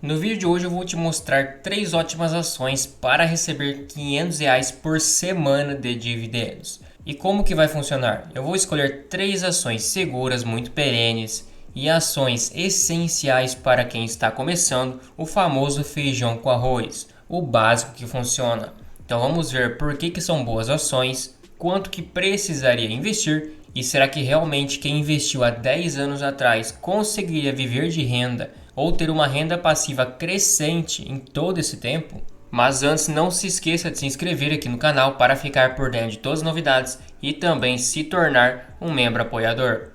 No vídeo de hoje eu vou te mostrar 3 ótimas ações para receber R$ 500 por semana de dividendos. E como que vai funcionar? Eu vou escolher 3 ações seguras, muito perenes e ações essenciais para quem está começando, o famoso feijão com arroz, o básico que funciona. Então vamos ver por que são boas ações, quanto que precisaria investir e será que realmente quem investiu há 10 anos atrás conseguiria viver de renda ou ter uma renda passiva crescente em todo esse tempo? Mas antes, não se esqueça de se inscrever aqui no canal para ficar por dentro de todas as novidades e também se tornar um membro apoiador.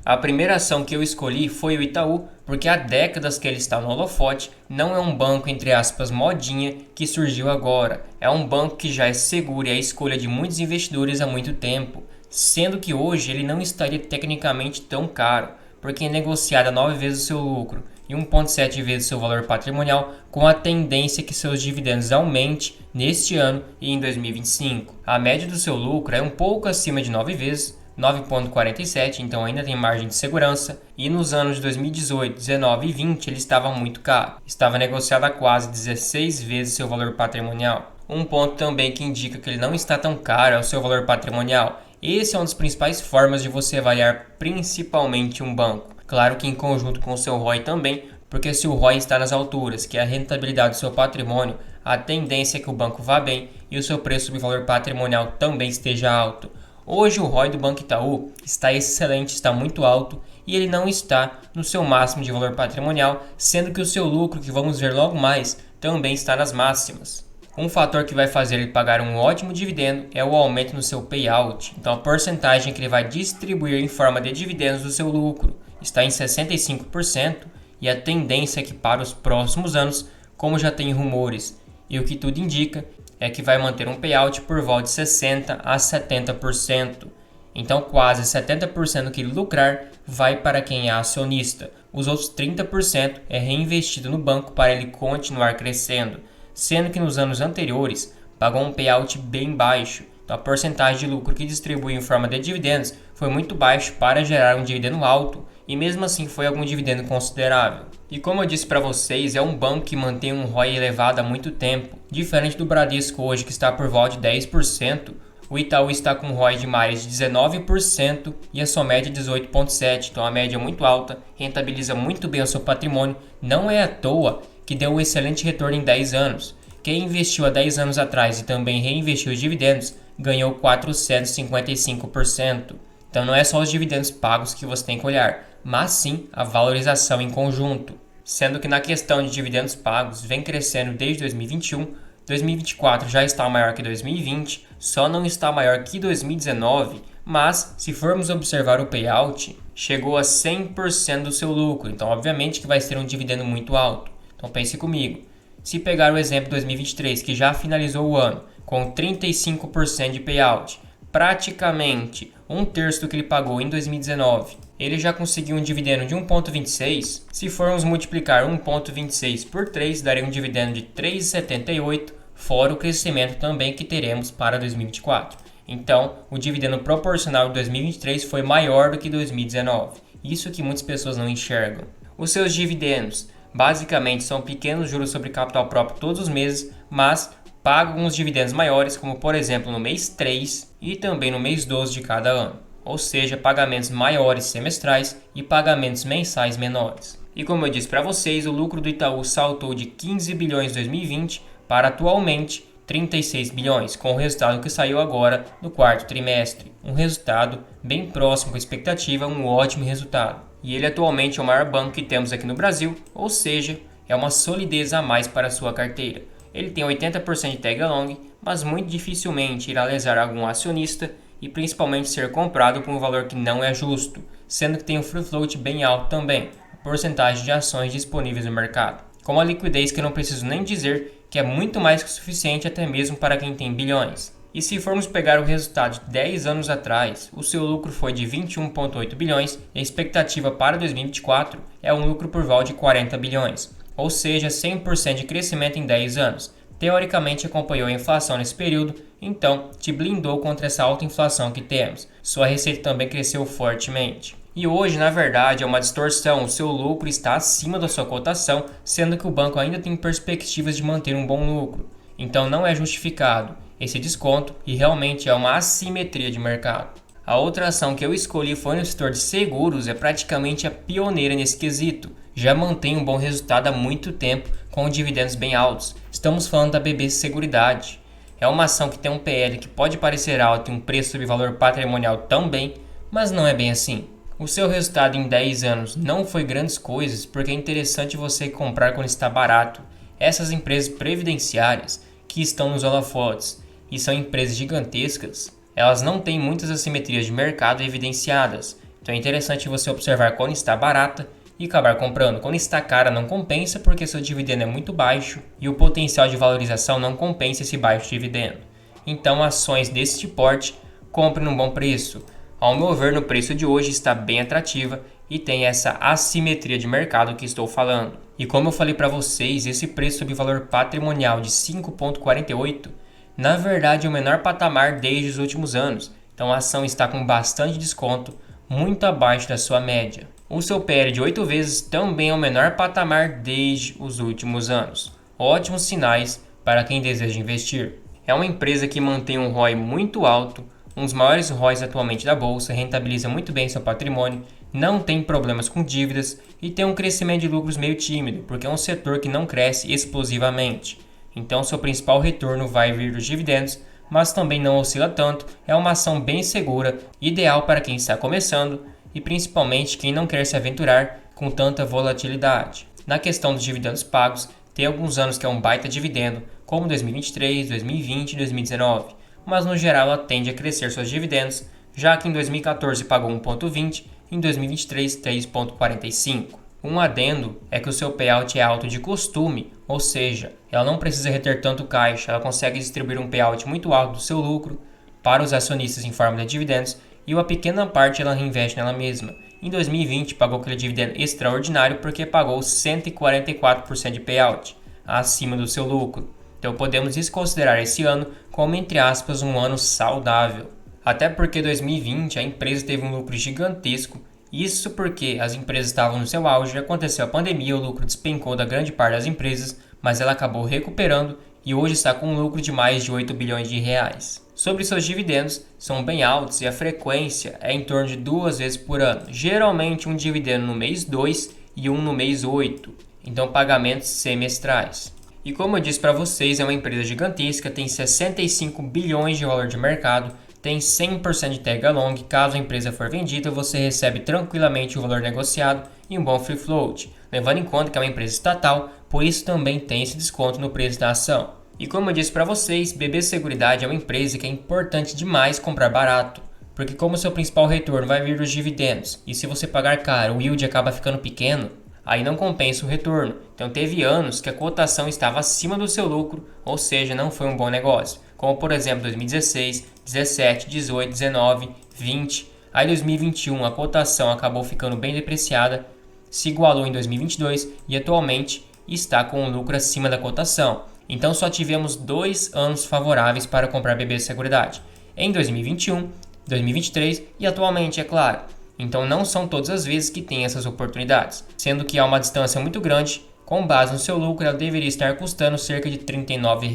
A primeira ação que eu escolhi foi o Itaú, porque há décadas que ele está no holofote, não é um banco entre aspas modinha que surgiu agora, é um banco que já é seguro e é a escolha de muitos investidores há muito tempo, sendo que hoje ele não estaria tecnicamente tão caro, porque é negociado a 9 vezes o seu lucro e 1,7 vezes o seu valor patrimonial, com a tendência que seus dividendos aumente neste ano e em 2025. A média do seu lucro é um pouco acima de 9 vezes, 9,47, então ainda tem margem de segurança, e nos anos de 2018, 19 e 20 ele estava muito caro, estava negociado a quase 16 vezes seu valor patrimonial. Um ponto também que indica que ele não está tão caro é o seu valor patrimonial. Esse é uma das principais formas de você avaliar principalmente um banco. Claro que em conjunto com o seu ROI também, porque se o ROI está nas alturas, que é a rentabilidade do seu patrimônio, a tendência é que o banco vá bem e o seu preço sobre valor patrimonial também esteja alto. Hoje o ROI do Banco Itaú está excelente, está muito alto e ele não está no seu máximo de valor patrimonial, sendo que o seu lucro, que vamos ver logo mais, também está nas máximas. Um fator que vai fazer ele pagar um ótimo dividendo é o aumento no seu payout, então a porcentagem que ele vai distribuir em forma de dividendos do seu lucro está em 65% e a tendência é que para os próximos anos, como já tem rumores e o que tudo indica, é que vai manter um payout por volta de 60% a 70%. Então quase 70% do que ele lucrar vai para quem é acionista. Os outros 30% é reinvestido no banco para ele continuar crescendo, sendo que nos anos anteriores pagou um payout bem baixo. Então a porcentagem de lucro que distribui em forma de dividendos foi muito baixo para gerar um dividendo alto e mesmo assim foi algum dividendo considerável. E como eu disse para vocês, é um banco que mantém um ROI elevado há muito tempo. Diferente do Bradesco hoje, que está por volta de 10%, o Itaú está com um ROI de mais de 19% e a sua média de 18,7%. Então a média é muito alta, rentabiliza muito bem o seu patrimônio. Não é à toa que deu um excelente retorno em 10 anos. Quem investiu há 10 anos atrás e também reinvestiu os dividendos, ganhou 455%. Então não é só os dividendos pagos que você tem que olhar, mas sim a valorização em conjunto. Sendo que na questão de dividendos pagos vem crescendo desde 2021, 2024 já está maior que 2020, só não está maior que 2019, mas se formos observar o payout, chegou a 100% do seu lucro, então obviamente que vai ser um dividendo muito alto. Então pense comigo, se pegar o exemplo de 2023, que já finalizou o ano com 35% de payout, praticamente um terço do que ele pagou em 2019, ele já conseguiu um dividendo de 1,26. Se formos multiplicar 1,26 por 3, daria um dividendo de 3,78, fora o crescimento também que teremos para 2024. Então, o dividendo proporcional de 2023 foi maior do que 2019. Isso que muitas pessoas não enxergam. Os seus dividendos, basicamente, são pequenos juros sobre capital próprio todos os meses, mas paga alguns dividendos maiores, como por exemplo no mês 3 e também no mês 12 de cada ano, ou seja, pagamentos maiores semestrais e pagamentos mensais menores. E como eu disse para vocês, o lucro do Itaú saltou de 15 bilhões em 2020 para atualmente 36 bilhões, com o resultado que saiu agora no quarto trimestre. Um resultado bem próximo com a expectativa, um ótimo resultado. E ele atualmente é o maior banco que temos aqui no Brasil, ou seja, é uma solidez a mais para a sua carteira. Ele tem 80% de tag along, mas muito dificilmente irá lesar algum acionista e principalmente ser comprado por um valor que não é justo, sendo que tem um free float bem alto também, a porcentagem de ações disponíveis no mercado. Com uma liquidez que eu não preciso nem dizer que é muito mais que suficiente até mesmo para quem tem bilhões. E se formos pegar o resultado de 10 anos atrás, o seu lucro foi de 21,8 bilhões e a expectativa para 2024 é um lucro por volta de 40 bilhões. Ou seja, 100% de crescimento em 10 anos. Teoricamente acompanhou a inflação nesse período, então te blindou contra essa alta inflação que temos. Sua receita também cresceu fortemente. E hoje, na verdade, é uma distorção, o seu lucro está acima da sua cotação, sendo que o banco ainda tem perspectivas de manter um bom lucro. Então não é justificado esse desconto e realmente é uma assimetria de mercado. A outra ação que eu escolhi foi no setor de seguros, é praticamente a pioneira nesse quesito. Já mantém um bom resultado há muito tempo, com dividendos bem altos. Estamos falando da BB Seguridade. É uma ação que tem um PL que pode parecer alto e um preço sobre valor patrimonial também, mas não é bem assim. O seu resultado em 10 anos não foi grandes coisas, porque é interessante você comprar quando está barato. Essas empresas previdenciárias que estão nos holofotes e são empresas gigantescas, elas não têm muitas assimetrias de mercado evidenciadas. Então é interessante você observar quando está barata e acabar comprando. Quando está cara não compensa porque seu dividendo é muito baixo e o potencial de valorização não compensa esse baixo dividendo. Então ações desse porte, compre num bom preço. Ao meu ver, no preço de hoje está bem atrativa e tem essa assimetria de mercado que estou falando. E como eu falei para vocês, esse preço sobre valor patrimonial de 5,48 na verdade é o menor patamar desde os últimos anos. Então a ação está com bastante desconto, muito abaixo da sua média. O seu PL de 8 vezes também é o menor patamar desde os últimos anos. Ótimos sinais para quem deseja investir. É uma empresa que mantém um ROI muito alto, um dos maiores ROIs atualmente da bolsa, rentabiliza muito bem seu patrimônio, não tem problemas com dívidas e tem um crescimento de lucros meio tímido, porque é um setor que não cresce explosivamente. Então seu principal retorno vai vir dos dividendos, mas também não oscila tanto, é uma ação bem segura, ideal para quem está começando e principalmente quem não quer se aventurar com tanta volatilidade. Na questão dos dividendos pagos, tem alguns anos que é um baita dividendo, como 2023, 2020 e 2019, mas no geral ela tende a crescer seus dividendos, já que em 2014 pagou 1,20 e em 2023 3,45. Um adendo é que o seu payout é alto de costume, ou seja, ela não precisa reter tanto caixa, ela consegue distribuir um payout muito alto do seu lucro para os acionistas em forma de dividendos e uma pequena parte ela reinveste nela mesma. Em 2020 pagou aquele dividendo extraordinário porque pagou 144% de payout, acima do seu lucro. Então podemos desconsiderar esse ano como, entre aspas, um ano saudável. Até porque 2020 a empresa teve um lucro gigantesco. Isso porque as empresas estavam no seu auge, aconteceu a pandemia, o lucro despencou da grande parte das empresas, mas ela acabou recuperando e hoje está com um lucro de mais de 8 bilhões de reais. Sobre seus dividendos, são bem altos e a frequência é em torno de 2 vezes por ano, geralmente um dividendo no mês 2 e um no mês 8, então pagamentos semestrais. E como eu disse para vocês, é uma empresa gigantesca, tem 65 bilhões de valor de mercado, tem 100% de tag along, caso a empresa for vendida, você recebe tranquilamente o valor negociado e um bom free float, levando em conta que é uma empresa estatal, por isso também tem esse desconto no preço da ação. E como eu disse para vocês, BB Seguridade é uma empresa que é importante demais comprar barato, porque como seu principal retorno vai vir dos dividendos, e se você pagar caro, o yield acaba ficando pequeno, aí não compensa o retorno. Então teve anos que a cotação estava acima do seu lucro, ou seja, não foi um bom negócio. Como por exemplo 2016, 17, 18, 19, 20. Aí 2021 a cotação acabou ficando bem depreciada, se igualou em 2022 e atualmente está com um lucro acima da cotação. Então só tivemos 2 anos favoráveis para comprar BB Seguridade. Em 2021, 2023 e atualmente, é claro. Então não são todas as vezes que tem essas oportunidades, sendo que há uma distância muito grande, com base no seu lucro ela deveria estar custando cerca de R$ 39.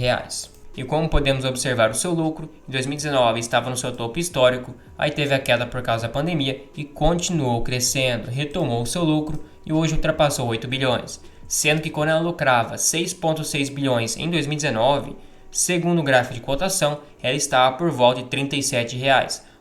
E como podemos observar o seu lucro, em 2019 estava no seu topo histórico, aí teve a queda por causa da pandemia e continuou crescendo, retomou o seu lucro e hoje ultrapassou 8 bilhões, sendo que quando ela lucrava 6,6 bilhões em 2019, segundo o gráfico de cotação, ela estava por volta de R$ 37.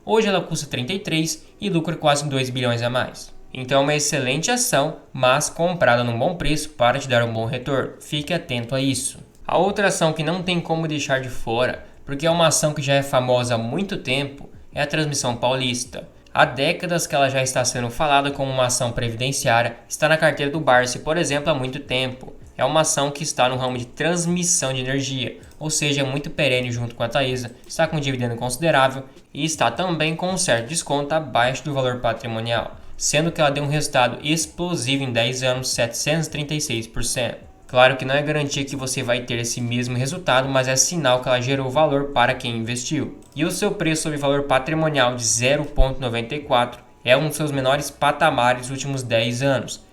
Hoje ela custa 33 e lucra quase 2 bilhões a mais. Então é uma excelente ação, mas comprada num bom preço para te dar um bom retorno. Fique atento a isso. A outra ação que não tem como deixar de fora, porque é uma ação que já é famosa há muito tempo, é a Transmissão Paulista. Há décadas que ela já está sendo falada como uma ação previdenciária, está na carteira do Barsi, por exemplo, há muito tempo. É uma ação que está no ramo de transmissão de energia, ou seja, é muito perene junto com a Taesa, está com um dividendo considerável e está também com um certo desconto abaixo do valor patrimonial, sendo que ela deu um resultado explosivo em 10 anos, 736%. Claro que não é garantia que você vai ter esse mesmo resultado, mas é sinal que ela gerou valor para quem investiu. E o seu preço sobre valor patrimonial de 0,94 é um dos seus menores patamares dos últimos 10 anos.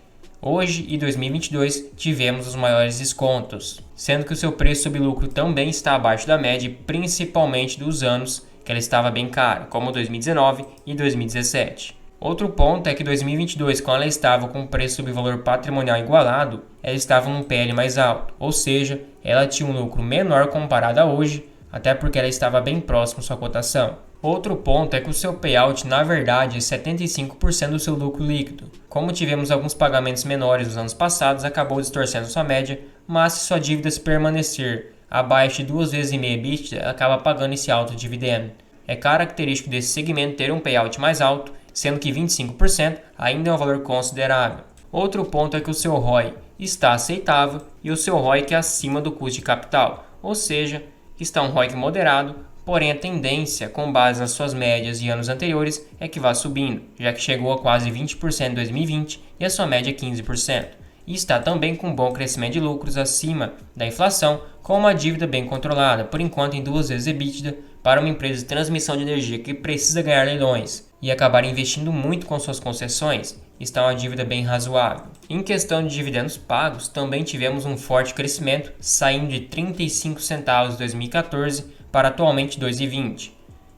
Hoje, em 2022, tivemos os maiores descontos, sendo que o seu preço sobre lucro também está abaixo da média, principalmente dos anos que ela estava bem cara, como 2019 e 2017. Outro ponto é que 2022, quando ela estava com preço sobre valor patrimonial igualado, ela estava num PL mais alto, ou seja, ela tinha um lucro menor comparado a hoje, até porque ela estava bem próximo à sua cotação. Outro ponto é que o seu payout, na verdade, é 75% do seu lucro líquido. Como tivemos alguns pagamentos menores nos anos passados, acabou distorcendo sua média, mas se sua dívida se permanecer abaixo de 2,5 vezes EBITDA, acaba pagando esse alto dividendo. É característico desse segmento ter um payout mais alto, sendo que 25% ainda é um valor considerável. Outro ponto é que o seu ROI está aceitável e o seu ROIC é acima do custo de capital, ou seja, está um ROIC moderado, porém a tendência, com base nas suas médias de anos anteriores, é que vá subindo, já que chegou a quase 20% em 2020 e a sua média é 15%. E está também com um bom crescimento de lucros acima da inflação, com uma dívida bem controlada, por enquanto em 2 vezes EBITDA, para uma empresa de transmissão de energia que precisa ganhar leilões e acabar investindo muito com suas concessões, está uma dívida bem razoável. Em questão de dividendos pagos, também tivemos um forte crescimento, saindo de 35 centavos em 2014 para atualmente 2,20.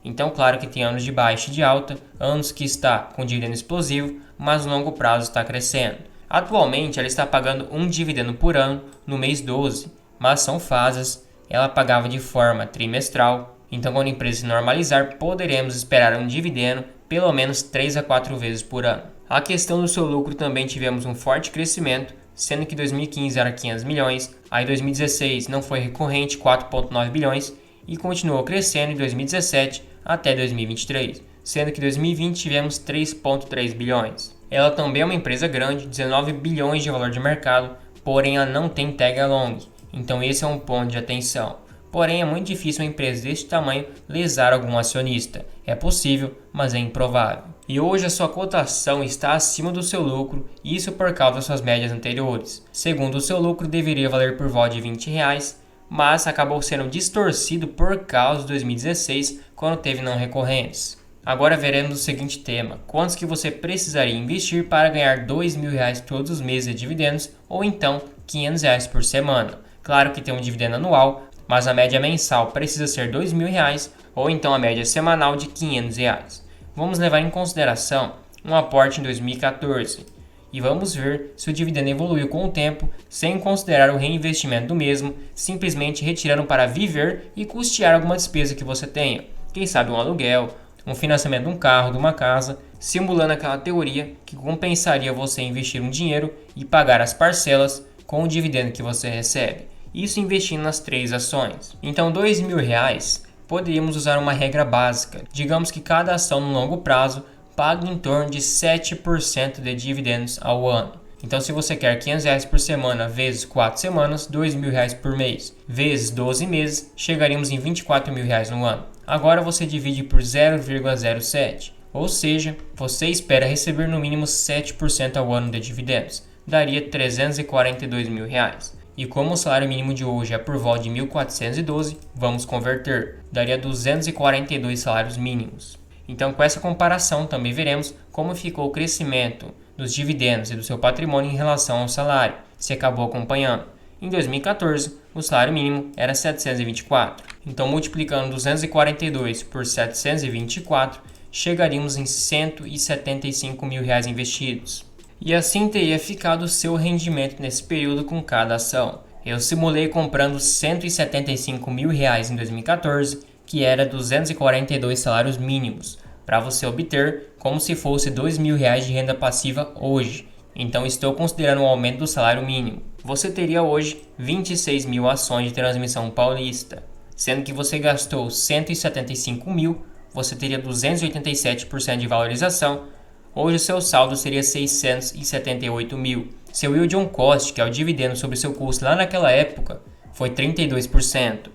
Então, claro que tem anos de baixa e de alta, anos que está com dividendo explosivo, mas no longo prazo está crescendo. Atualmente, ela está pagando um dividendo por ano no mês 12, mas são fases, ela pagava de forma trimestral, então quando a empresa se normalizar, poderemos esperar um dividendo pelo menos 3 a 4 vezes por ano. A questão do seu lucro também tivemos um forte crescimento, sendo que 2015 era 500 milhões, aí 2016 não foi recorrente, 4,9 bilhões, e continuou crescendo em 2017 até 2023, sendo que em 2020 tivemos 3,3 bilhões. Ela também é uma empresa grande, 19 bilhões de valor de mercado, porém ela não tem tag along, então esse é um ponto de atenção. Porém é muito difícil uma empresa deste tamanho lesar algum acionista. É possível, mas é improvável. E hoje a sua cotação está acima do seu lucro, e isso por causa das suas médias anteriores. Segundo, o seu lucro deveria valer por volta de R$20, mas acabou sendo distorcido por causa de 2016, quando teve não recorrentes. Agora veremos o seguinte tema: quantos que você precisaria investir para ganhar R$2.000 todos os meses de dividendos, ou então R$500 por semana. Claro que tem um dividendo anual, mas a média mensal precisa ser R$2.000, ou então a média semanal de R$500. Vamos levar em consideração um aporte em 2014 e vamos ver se o dividendo evoluiu com o tempo, sem considerar o reinvestimento do mesmo, simplesmente retirando para viver e custear alguma despesa que você tenha. Quem sabe um aluguel, um financiamento de um carro, de uma casa, simulando aquela teoria que compensaria você investir um dinheiro e pagar as parcelas com o dividendo que você recebe. Isso investindo nas 3 ações. Então R$2.000, poderíamos usar uma regra básica. Digamos que cada ação no longo prazo paga em torno de 7% de dividendos ao ano. Então se você quer R$500 por semana vezes 4 semanas, R$2.000 por mês, vezes 12 meses, chegaríamos em R$24.000 no ano. Agora você divide por 0,07, ou seja, você espera receber no mínimo 7% ao ano de dividendos. Daria R$342.000. E como o salário mínimo de hoje é por volta de 1.412, vamos converter, daria 242 salários mínimos. Então com essa comparação também veremos como ficou o crescimento dos dividendos e do seu patrimônio em relação ao salário, se acabou acompanhando. Em 2014, o salário mínimo era 724, então multiplicando 242 por 724, chegaríamos em R$175.000 investidos. E assim teria ficado o seu rendimento nesse período com cada ação. Eu simulei comprando R$175.000 em 2014, que era 242 salários mínimos, para você obter como se fosse R$2.000 de renda passiva hoje. Então estou considerando um aumento do salário mínimo. Você teria hoje 26.000 ações de transmissão paulista, sendo que você gastou 175.000, você teria 287% de valorização. Hoje o seu saldo seria 678.000. Seu yield on cost, que é o dividendo sobre seu custo lá naquela época, foi 32%.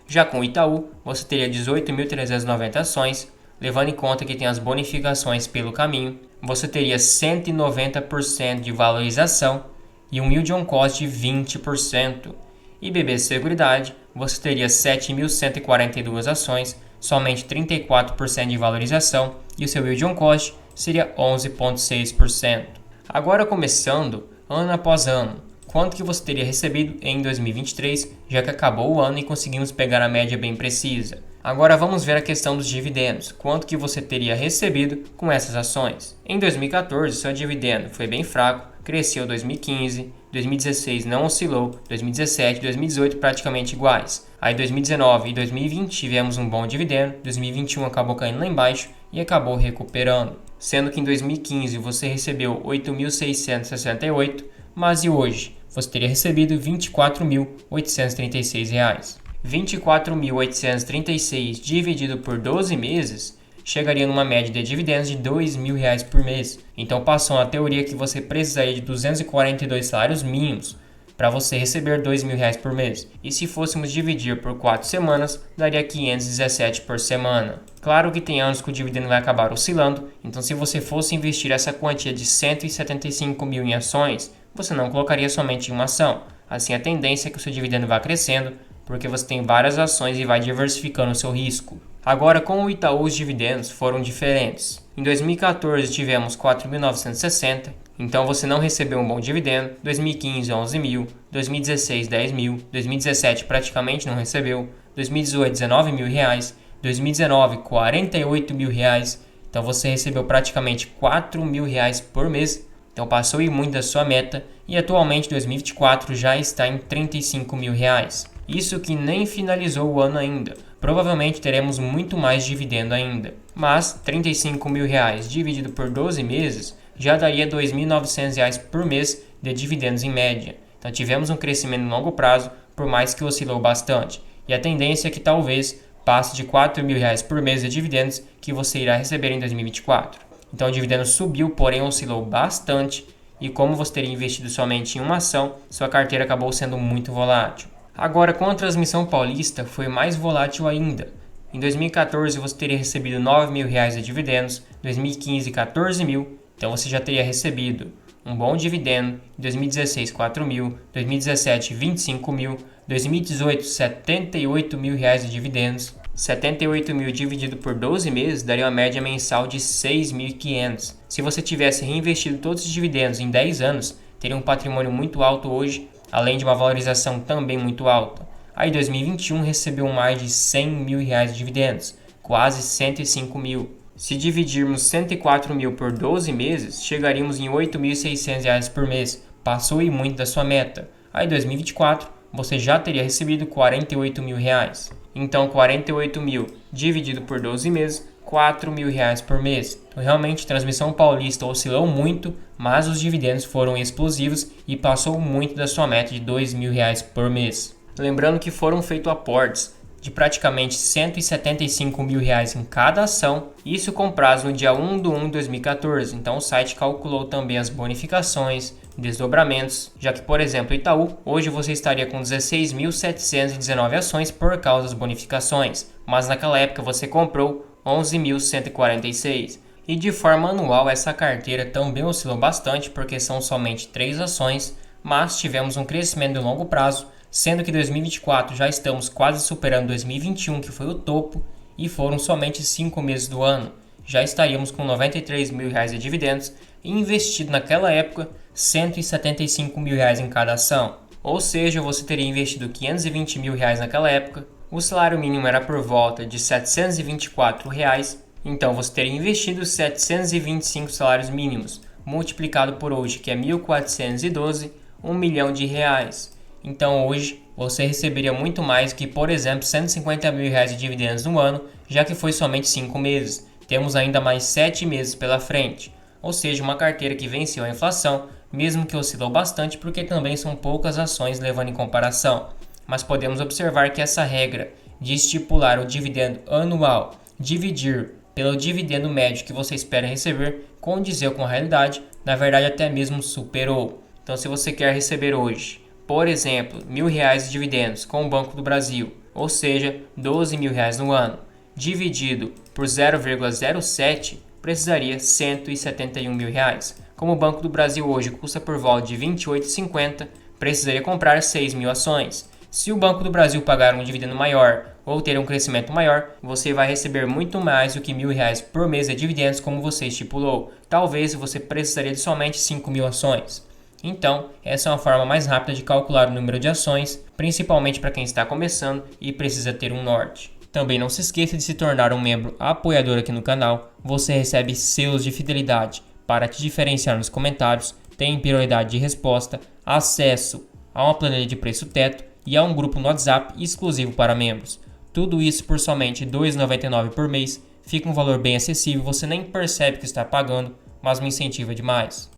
Já com o Itaú, você teria 18.390 ações, levando em conta que tem as bonificações pelo caminho, você teria 190% de valorização e um yield on cost de 20%. E BB Seguridade, você teria 7.142 ações, somente 34% de valorização e o seu yield on cost seria 11,6%. Agora começando, ano após ano, quanto que você teria recebido em 2023, já que acabou o ano e conseguimos pegar a média bem precisa. Agora vamos ver a questão dos dividendos, quanto que você teria recebido com essas ações. Em 2014, seu dividendo foi bem fraco, cresceu 2015, 2016 não oscilou, 2017 e 2018 praticamente iguais. Aí 2019 e 2020 tivemos um bom dividendo, 2021 acabou caindo lá embaixo e acabou recuperando. Sendo que em 2015 você recebeu R$ 8.668, mas e hoje? Você teria recebido R$ 24.836. R$ 24.836 dividido por 12 meses chegaria numa média de dividendos de R$ 2.000 por mês. Então passou a teoria que você precisaria de 242 salários mínimos para você receber R$ 2.000 por mês. E se fôssemos dividir por 4 semanas, daria 517 por semana. Claro que tem anos que o dividendo vai acabar oscilando, então se você fosse investir essa quantia de 175 mil em ações, você não colocaria somente em uma ação. Assim a tendência é que o seu dividendo vá crescendo, porque você tem várias ações e vai diversificando o seu risco. Agora, com o Itaú, os dividendos foram diferentes. Em 2014 tivemos 4.960, então você não recebeu um bom dividendo. 2015, 11 mil. 2016, 10 mil. 2017 praticamente não recebeu. 2018, 19 mil reais. 2019, 48 mil reais. Então você recebeu praticamente 4 mil reais por mês. Então passou e muito da sua meta. E atualmente 2024 já está em 35 mil reais. Isso que nem finalizou o ano ainda. Provavelmente teremos muito mais dividendo ainda. Mas 35 mil reais dividido por 12 meses já daria R$ 2.900 por mês de dividendos em média. Então tivemos um crescimento no longo prazo, por mais que oscilou bastante. E a tendência é que talvez passe de R$ 4.000 por mês de dividendos que você irá receber em 2024. Então o dividendo subiu, porém oscilou bastante. E como você teria investido somente em uma ação, sua carteira acabou sendo muito volátil. Agora, com a transmissão paulista, foi mais volátil ainda. Em 2014, você teria recebido R$ 9.000 de dividendos, 2015, 14 mil, então você já teria recebido um bom dividendo. Em 2016, 4 mil, 2017, 25 mil, 2018, 78 mil reais de dividendos. 78 mil dividido por 12 meses daria uma média mensal de 6.500. Se você tivesse reinvestido todos os dividendos em 10 anos, teria um patrimônio muito alto hoje, além de uma valorização também muito alta. Aí 2021 recebeu mais de 100 mil reais de dividendos, quase 105 mil. Se dividirmos 104 mil por 12 meses, chegaríamos em 8.600 reais por mês. Passou e muito da sua meta. Aí 2024 você já teria recebido 48 mil reais. Então 48 mil dividido por 12 meses, 4 mil reais por mês. Então realmente a transmissão paulista oscilou muito, mas os dividendos foram explosivos e passou muito da sua meta de 2 mil reais por mês. Lembrando que foram feitos aportes de praticamente 175 mil reais em cada ação, isso com prazo no dia 1/1 de 2014. Então o site calculou também as bonificações, desdobramentos, já que, por exemplo, Itaú, hoje você estaria com 16.719 ações por causa das bonificações, mas naquela época você comprou 11.146. E de forma anual essa carteira também oscilou bastante porque são somente 3 ações, mas tivemos um crescimento de longo prazo, sendo que em 2024 já estamos quase superando 2021, que foi o topo, e foram somente 5 meses do ano. Já estaríamos com 93 mil reais de dividendos e investido naquela época 175 mil reais em cada ação. Ou seja, você teria investido 520 mil reais naquela época, o salário mínimo era por volta de 724 reais, então você teria investido 725 salários mínimos, multiplicado por hoje, que é 1.412, 1 milhão de reais. Então hoje você receberia muito mais que, por exemplo, 150 mil reais de dividendos no ano, já que foi somente 5 meses. Temos ainda mais 7 meses pela frente, ou seja, uma carteira que venceu a inflação, mesmo que oscilou bastante porque também são poucas ações levando em comparação. Mas podemos observar que essa regra de estipular o dividendo anual, dividir pelo dividendo médio que você espera receber, condizeu com a realidade, na verdade até mesmo superou. Então se você quer receber hoje, por exemplo, R$ 1.000 de dividendos com o Banco do Brasil, ou seja, 12 mil reais no ano, dividido por 0,07, precisaria R$ 171 mil reais. Como o Banco do Brasil hoje custa por volta de R$ 28,50, precisaria comprar 6 mil ações. Se o Banco do Brasil pagar um dividendo maior, ou ter um crescimento maior, você vai receber muito mais do que R$ 1.000 por mês de dividendos como você estipulou. Talvez você precisaria de somente 5.000 ações. Então, essa é uma forma mais rápida de calcular o número de ações, principalmente para quem está começando e precisa ter um norte. Também não se esqueça de se tornar um membro apoiador aqui no canal. Você recebe selos de fidelidade para te diferenciar nos comentários, tem prioridade de resposta, acesso a uma planilha de preço teto e a um grupo no WhatsApp exclusivo para membros. Tudo isso por somente R$ 2,99 por mês. Fica um valor bem acessível, você nem percebe que está pagando, mas me incentiva demais.